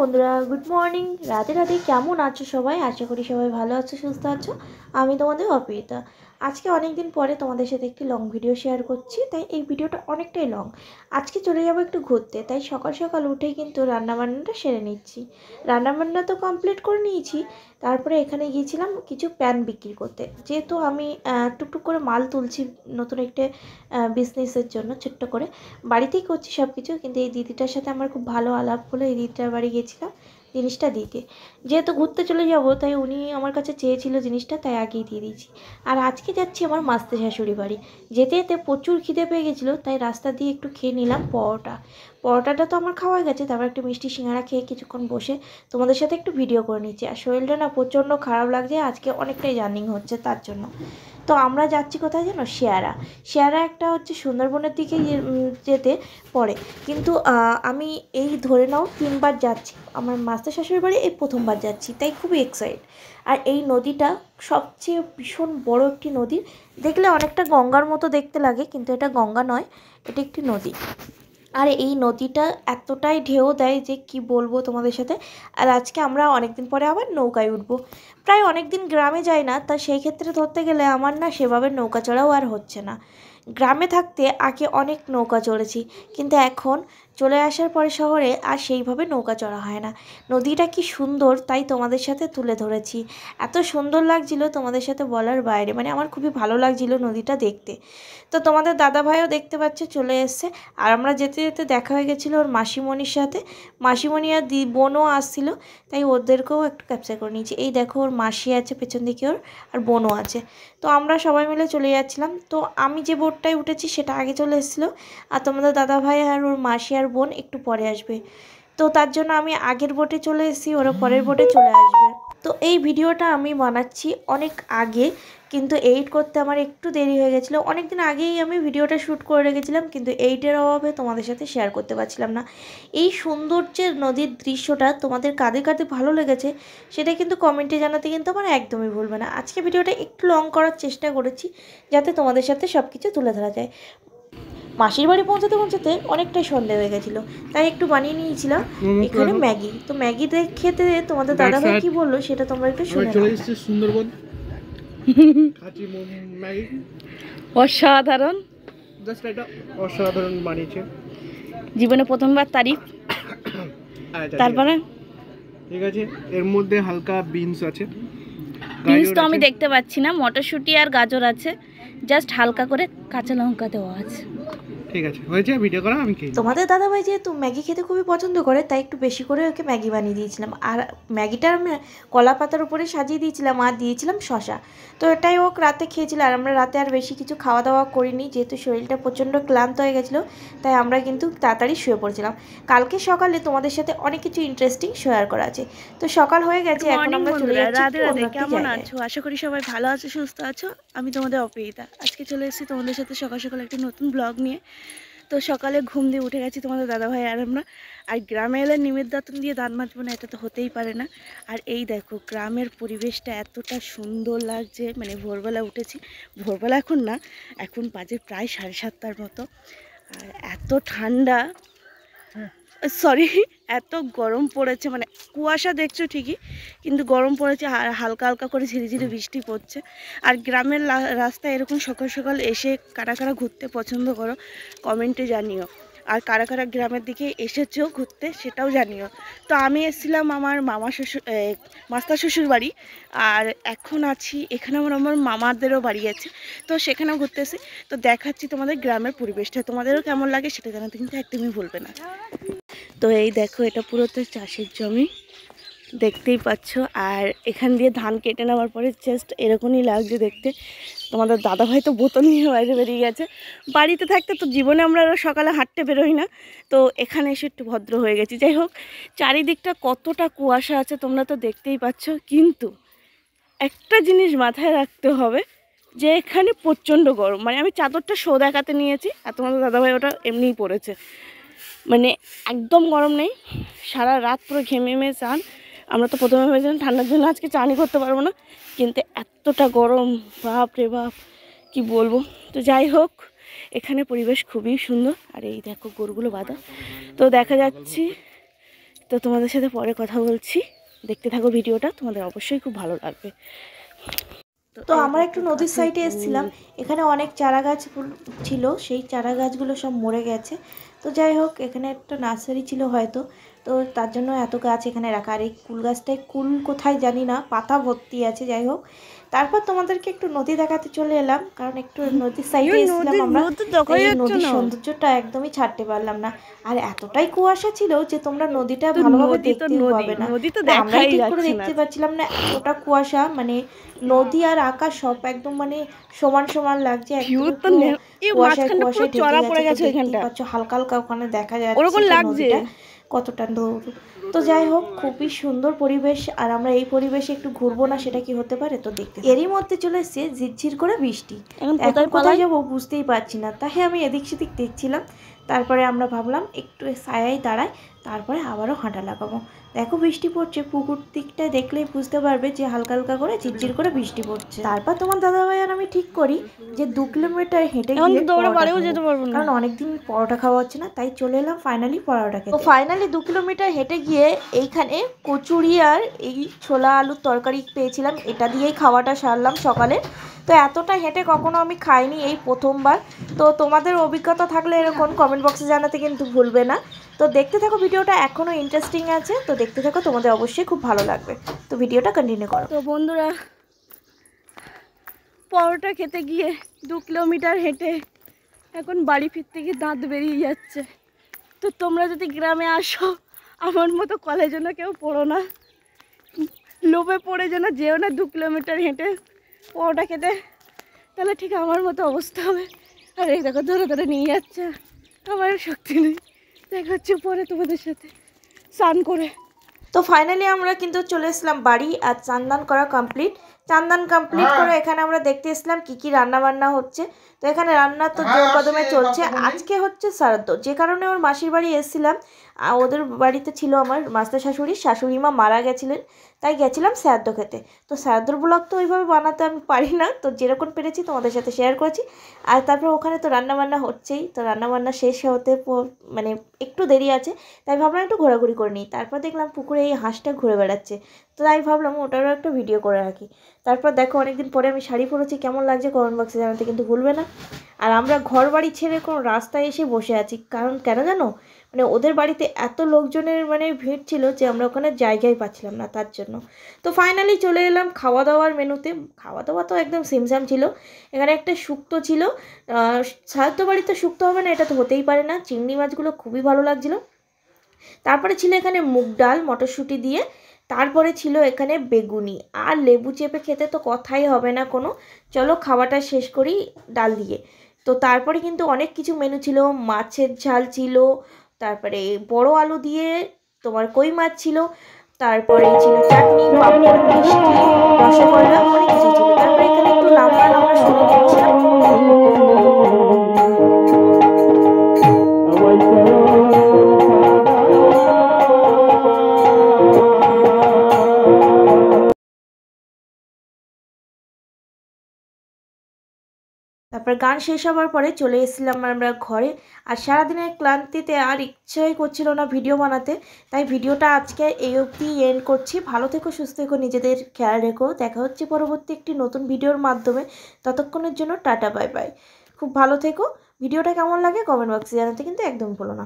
বন্ধুরা, good morning. রাতে রাতে কেমন আছো সবাই? আশা করি সবাই ভালো আছো, সুস্থ আছো। আমি তোমাদের অপেক্ষা। আজকে অনেক দিন পরে তোমাদের সাথে একটি লং ভিডিও শেয়ার করছি, তাই এই ভিডিওটা অনেকটাই লং। আজকে চলে যাবো একটু ঘুরতে, তাই সকাল সকাল উঠেই কিন্তু রান্নাবান্নাটা সেরে নিচ্ছি। রান্নাবান্না তো কমপ্লিট করে নিয়েছি, তারপরে এখানে গিয়েছিলাম কিছু প্যান বিক্রি করতে। যেহেতু আমি টুকটুক করে মাল তুলছি নতুন একটা বিজনেসের জন্য, ছোট্ট করে বাড়িতেই করছি সব কিছু, কিন্তু এই দিদিটার সাথে আমার খুব ভালো আলাপ হলো। এই দিদিটার বাড়ি গেছিলাম জিনিসটা দিতে। যেহেতু ঘুরতে চলে যাব, তাই উনি আমার কাছে চেয়েছিল জিনিসটা, তাই আগেই দিয়ে দিয়েছি। আর আজকে যাচ্ছি আমার মাস্তে শাশুড়ি বাড়ি। যেতে যেতে প্রচুর খিদে পেয়ে গেছিলো, তাই রাস্তা দিয়ে একটু খেয়ে নিলাম পরোটাটা তো আমার খাওয়া গেছে। তারপর একটু মিষ্টি সিঙ্গাড়া খেয়ে কিছুক্ষণ বসে তোমাদের সাথে একটু ভিডিও করে নিচ্ছি। আর শরীরটা না প্রচণ্ড খারাপ লাগছে, আজকে অনেকটাই জার্নিং হচ্ছে তার জন্য। তো আমরা যাচ্ছি কোথায় যেন, শেয়ারা একটা হচ্ছে সুন্দরবনের দিকে যেতে পড়ে। কিন্তু আমি এই ধরে নাও 3বার যাচ্ছি। আমার মাস্টার শাশুড়ি বাড়ি এই প্রথমবার যাচ্ছি, তাই খুবই এক্সাইট। আর এই নদীটা সবচেয়ে ভীষণ বড় একটি নদী। দেখলে অনেকটা গঙ্গার মতো দেখতে লাগে, কিন্তু এটা গঙ্গা নয়, এটা একটি নদী। আর এই নদীটা এতটাই ঢেউ দেয় যে কি বলবো তোমাদের সাথে। আর আজকে আমরা অনেক দিন পরে আবার নৌকায় উঠবো। প্রায় অনেক দিন গ্রামে যাই না, তা সেই ক্ষেত্রে ধরতে গেলে আমার না সেভাবে নৌকা চড়াও আর হচ্ছে না। গ্রামে থাকতে আগে অনেক নৌকা চড়েছি, কিন্তু এখন চলে আসার পরে শহরে আর সেইভাবে নৌকা চড়া হয় না। নদীটা কি সুন্দর, তাই তোমাদের সাথে তুলে ধরেছি। এত সুন্দর লাগছিল তোমাদের সাথে বলার বাইরে, মানে আমার খুবই ভালো লাগছিল নদীটা দেখতে। তো তোমাদের দাদাভাইও দেখতে পাচ্ছে চলে এসছে। আর আমরা যেতে যেতে দেখা হয়ে গেছিলো ওর মাসিমণির সাথে। মাসিমণি আর বোনও আসছিল, তাই ওদেরকেও একটু ক্যাপচার করে নিয়েছি। এই দেখো, ওর মাসি আছে পেছন দিকে, ওর আর বোনও আছে। তো আমরা সবাই মিলে চলে যাচ্ছিলাম। তো আমি যে বোটটায় উঠেছি সেটা আগে চলে এসেছিলো, আর তোমাদের দাদাভাই আর ওর মাসি আর বোন একটু পরে আসবে। তো তার জন্য আমি আগের বোটে চলে এসেছি, ওরা পরের বোটে চলে আসবে। তো এই ভিডিওটা আমি বানাচ্ছি অনেক আগে, কিন্তু এডিট করতে আমার একটু দেরি হয়ে গেছিলো। অনেক দিন আগেই আমি ভিডিওটা শ্যুট করে রেখেছিলাম, কিন্তু এইটের অভাবে তোমাদের সাথে শেয়ার করতে পারছিলাম না। এই সৌন্দর্যের নদীর দৃশ্যটা তোমাদের কাদের কাদের ভালো লেগেছে সেটা কিন্তু কমেন্টে জানাতে কিন্তু আমার একদমই ভুলবে না। আজকে ভিডিওটা একটু লং করার চেষ্টা করেছি, যাতে তোমাদের সাথে সব কিছু তুলে ধরা যায়। মাসির বাড়ি পৌঁছাতে পৌঁছাতে অনেকটাই সন্দেহ হয়ে গেছিলো, তাই একটু বানিয়ে নিয়েছিলাম এখানে ম্যাগি। তো ম্যাগি খেতে তোমাদের দাদাভাই কি বললো সেটা তোমরা একটু শুনে নাও। সুন্দরবন অসাধারণ, জাস্ট এটা অসাধারণ বানিয়েছে। জীবনে প্রথমবার তারিফ। তারপরে ঠিক আছে, এর মধ্যে হালকা বিনস আছে। বিনস তো আমি দেখতে পাচ্ছি না, মটরশুঁটি আর গাজর আছে, জাস্ট হালকা করে কাঁচা লঙ্কা দেওয়া আছে। ঠিক আছে, হয়েছে, ভিডিও করা আমি কি। তোমাদের দাদাভাই যেহেতু ম্যাগি খেতে খুবই পছন্দ করে, তাই একটু বেশি করে ওকে ম্যাগি বানিয়ে দিয়েছিলাম। আর ম্যাগিটা আমি কলা পাতার উপরে সাজিয়ে দিয়েছিলাম আর দিয়েছিলাম শশা। তো এটাই ও রাতে খেয়েছিল। আর আমরা রাতে আর বেশি কিছু খাওয়া দাওয়া করিনি, যেহেতু শরীরটা প্রচণ্ড ক্লান্ত হয়ে গেছিলো, তাই আমরা কিন্তু তাড়াতাড়ি শুয়ে পড়ছিলাম। কালকে সকালে তোমাদের সাথে অনেক কিছু ইন্টারেস্টিং শেয়ার করা আছে। তো সকাল হয়ে গেছে, এখন আমরা চলে যাচ্ছি অন্য একটি কেমন জায়গায়। আছো? আশা করি সবাই ভালো আছো, সুস্থ আছো। আমি তোমাদের অপেক্ষা। আজকে চলে এসেছি তোমাদের সাথে সকাল সকাল একটি নতুন ব্লগ নিয়ে। তো সকালে ঘুম দিয়ে উঠে গেছি তোমাদের দাদাভাই আর আমরা। আর গ্রামে এলে নিমের দাঁতন দিয়ে দাঁত মাজবো না, এটা তো হতেই পারে না। আর এই দেখো, গ্রামের পরিবেশটা এতটা সুন্দর লাগছে। মানে ভোরবেলা উঠেছি, ভোরবেলা এখন না, এখন বাজে প্রায় 7:30টার মতো। আর এত ঠান্ডা, সরি, এত গরম পড়েছে। মানে কুয়াশা দেখছো ঠিকই, কিন্তু গরম পড়েছে। আর হালকা হালকা করে ঝিরিঝিরি বৃষ্টি পড়ছে। আর গ্রামের রাস্তায় এরকম সকাল সকাল এসে কারা কারা ঘুরতে পছন্দ করো কমেন্টে জানিও। আর কারা কারা গ্রামের দিকে এসেছো ঘুরতে সেটাও জানিও। তো আমি এসেছিলাম আমার মাস্টার শ্বশুর বাড়ি, আর এখন আছি এখানে আমার মামাদেরও বাড়ি আছে, তো সেখানেও ঘুরতে এসেছি। তো দেখাচ্ছি তোমাদের গ্রামের পরিবেশটা, তোমাদেরও কেমন লাগে সেটা জানাতে কিন্তু একদমই ভুলবে না। তো এই দেখো, এটা পুরো তো চাষের জমি, দেখতেই পাচ্ছ। আর এখান দিয়ে ধান কেটে নেওয়ার পরে জাস্ট এরকমই লাগছে দেখতে। তোমাদের দাদাভাই তো বোতল নিয়ে বাইরে বেরিয়ে গেছে। বাড়িতে থাকতে তো জীবনে আমরা সকালে হাঁটতে বেরোই না, তো এখানে এসে একটু ভদ্র হয়ে গেছি। যাই হোক, চারিদিকটা কতটা কুয়াশা আছে তোমরা তো দেখতেই পাচ্ছ। কিন্তু একটা জিনিস মাথায় রাখতে হবে, যে এখানে প্রচণ্ড গরম। মানে আমি চাদরটা দেখাতে নিয়েছি, আর তোমাদের দাদাভাই ওটা এমনিই পড়েছে। মানে একদম গরম নেই, সারা রাত পুরো ঘেমে চান। আমরা তো প্রথমে ভেবেছিলাম ঠান্ডার জন্য আজকে চানই করতে পারবো না, কিন্তু এতটা গরম, বাপ রে বাপ, কি বলবো। তো যাই হোক, এখানে পরিবেশ খুবই সুন্দর। আর এই দেখো গরুগুলো বাঁধা, তো দেখা যাচ্ছি। তো তোমাদের সাথে পরে কথা বলছি, দেখতে থাকো ভিডিওটা, তোমাদের অবশ্যই খুব ভালো লাগবে। তো আমরা একটু নদীর সাইডে এসেছিলাম, এখানে অনেক চারা গাছ ছিল, সেই চারা গাছগুলো সব মরে গেছে। তো যাই হোক, এখানে একটা নার্সারি ছিল হয়তো, তো তার জন্য এত গাছ এখানে রাখা। আর এই কুল গাছটায় কুল কোথায় জানি না, পাতা ভর্তি আছে। যাই হোক, তারপর তোমাদেরকে একটু নদী দেখাতে চলে এলাম, কারণ একটু নদীর সাইডে এসেছিলাম আমরা। এই নদীর সৌন্দর্যটা একদমই ছাড়তে পারলাম না, আর এতটাই কুয়াশা ছিল যে তোমরা নদীটা ভালোভাবে দেখতেও পাবে না। আমরাই ঠিক করে দেখতে পাচ্ছিলাম না, এতটা কুয়াশা, মানে নদী আর আকাশ সব একদম মানে সমান সমান লাগছে। কুয়াশায় কুয়াশায় ঢেকে গেছে, দেখতেই পাচ্ছ হালকা হালকা ওখানে দেখা যাচ্ছে নদীটা কতটা দূর। তো যাই হোক, খুবই সুন্দর পরিবেশ, আর আমরা এই পরিবেশে একটু ঘুরবো না সেটা কি হতে পারে। তো দেখতে এরই মধ্যে চলে এসছে ঝিরঝির করে বৃষ্টি। এখন কোথায় যাবো বুঝতেই পারছি না, তাই আমি এদিক সেদিক দেখছিলাম। তারপরে আমরা ভাবলাম একটু ছায়ায় দাঁড়াই, তারপরে আবারও হাঁটা লাগাবো। দেখো বৃষ্টি পড়ছে, পুকুর দিকটায় দেখলেই বুঝতে পারবে যে হালকা হালকা করে ঝিরঝির করে বৃষ্টি পড়ছে। তারপর তোমার দাদাভাই আর আমি ঠিক করি যে 2 কিলোমিটার হেঁটে গিয়ে কারণ অনেকদিন পরোটা খাওয়া হচ্ছে না, তাই চলে এলাম ফাইনালি পরোটা খেতে। তো ফাইনালি 2 কিলোমিটার হেঁটে গিয়ে এইখানে কচুরি আর এই ছোলা আলুর তরকারি পেয়েছিলাম, এটা দিয়েই খাওয়াটা সারলাম সকালে। তো এতটা হেঁটে কখনো আমি খাইনি, এই প্রথমবার। তো তোমাদের অভিজ্ঞতা থাকলে এরকম কমেন্ট বক্সে জানাতে কিন্তু ভুলবে না। তো দেখতে থাকো, ভিডিওটা এখনও ইন্টারেস্টিং আছে, তো দেখতে থাকো, তোমাদের অবশ্যই খুব ভালো লাগবে। তো ভিডিওটা কন্টিনিউ করো। তো বন্ধুরা, পরোটা খেতে গিয়ে 2 কিলোমিটার হেঁটে এখন বাড়ি ফিরতে গিয়ে দাঁত বেরিয়ে যাচ্ছে। তো তোমরা যদি গ্রামে আসো, আমার মতো কলেজে না কেউ পড়ো না, লোভে পড়ে যেও না 2 কিলোমিটার হেঁটে পরোটা খেতে, তাহলে ঠিক আমার মতো অবস্থা হবে। আর এই দেখো ধরে ধরে নিয়ে যাচ্ছে, আমার শক্তি নেই। দেখা হচ্ছে পরে তোমাদের সাথে স্নান করে। তো ফাইনালি আমরা কিন্তু চলে এসলাম বাড়ি, আর চান্দান করা কমপ্লিট। চান্দান কমপ্লিট করে এখানে আমরা দেখতে এসলাম কি কি রান্না বান্না হচ্ছে। তো এখানে রান্না তো জোর কদমে চলছে। আজকে হচ্ছে শ্রাদ্ধ, যে কারণে ওর মাসির বাড়ি এসেছিলাম। ওদের বাড়িতে ছিল আমার মাস্টার শাশুড়ি মা মারা গেছিলেন, তাই গেছিলাম শ্রাদ্ধ খেতে। তো শ্রাদ্ধর ব্লগ তো ওইভাবে বানাতে আমি পারি না, তো যেরকম পেরেছি তোমাদের সাথে শেয়ার করেছি। আর তারপর ওখানে তো রান্নাবান্না হচ্ছেই, তো রান্নাবান্না শেষ হতে মানে একটু দেরি আছে, তাই ভাবলাম একটু ঘোরাঘুরি করে নিই। তারপর দেখলাম পুকুরে এই হাঁসটা ঘুরে বেড়াচ্ছে, তো তাই ভাবলাম ওটারও একটা ভিডিও করে রাখি। তারপর দেখো অনেকদিন পরে আমি শাড়ি পরেছি, কেমন লাগছে কমেন্ট বক্সে জানাতে কিন্তু ভুলবে না। আর আমরা ঘর বাড়ি ছেড়ে কোনো রাস্তায় এসে বসে আছি, কারণ কেন জানো, মানে ওদের বাড়িতে এত লোকজনের মানে ভিড় ছিল যে আমরা ওখানে জায়গায় পাচ্ছিলাম না, তার জন্য। তো ফাইনালি চলে এলাম খাওয়া দাওয়ার মেনুতে। খাওয়া দাওয়া তো একদম সিমসাম ছিল। এখানে একটা শুক্তো ছিল, শ্রাদ্ধ বাড়িতে শুক্তো হবে না এটা তো হতেই পারে না। চিংড়ি মাছগুলো খুবই ভালো লাগছিলো। তারপরে ছিল এখানে মুগ ডাল মটরশুঁটি দিয়ে, তারপরে ছিল এখানে বেগুনি, আর লেবু চেপে খেতে তো কথাই হবে না কোনো। চলো খাওয়াটা শেষ করি ডাল দিয়ে। তো তারপরে কিন্তু অনেক কিছু মেনু ছিল, মাছের ঝাল ছিল, তারপরে বড় আলু দিয়ে তোমার কই মাছ ছিল, তারপরে ছিল চাটনি, পাঁপড়, মিষ্টি, রসগোল্লা, অনেক কিছু ছিল। তারপরে এখানে একটু নাম্বার আমরা শুনে নিচ্ছিলাম। তারপর গান শেষ হওয়ার পরে চলে এসেছিলাম আমরা ঘরে। আর সারাদিনের ক্লান্তিতে আর ইচ্ছাই করছিল না ভিডিও বানাতে, তাই ভিডিওটা আজকে এই অবধি এন্ড করছি। ভালো থেকো, সুস্থ থেকো, নিজেদের খেয়াল রেখো। দেখা হচ্ছে পরবর্তী একটি নতুন ভিডিওর মাধ্যমে। ততক্ষণের জন্য টাটা বাই বাই। খুব ভালো থেকো। ভিডিওটা কেমন লাগে কমেন্ট বক্সে জানাতে কিন্তু একদম ভুলো না।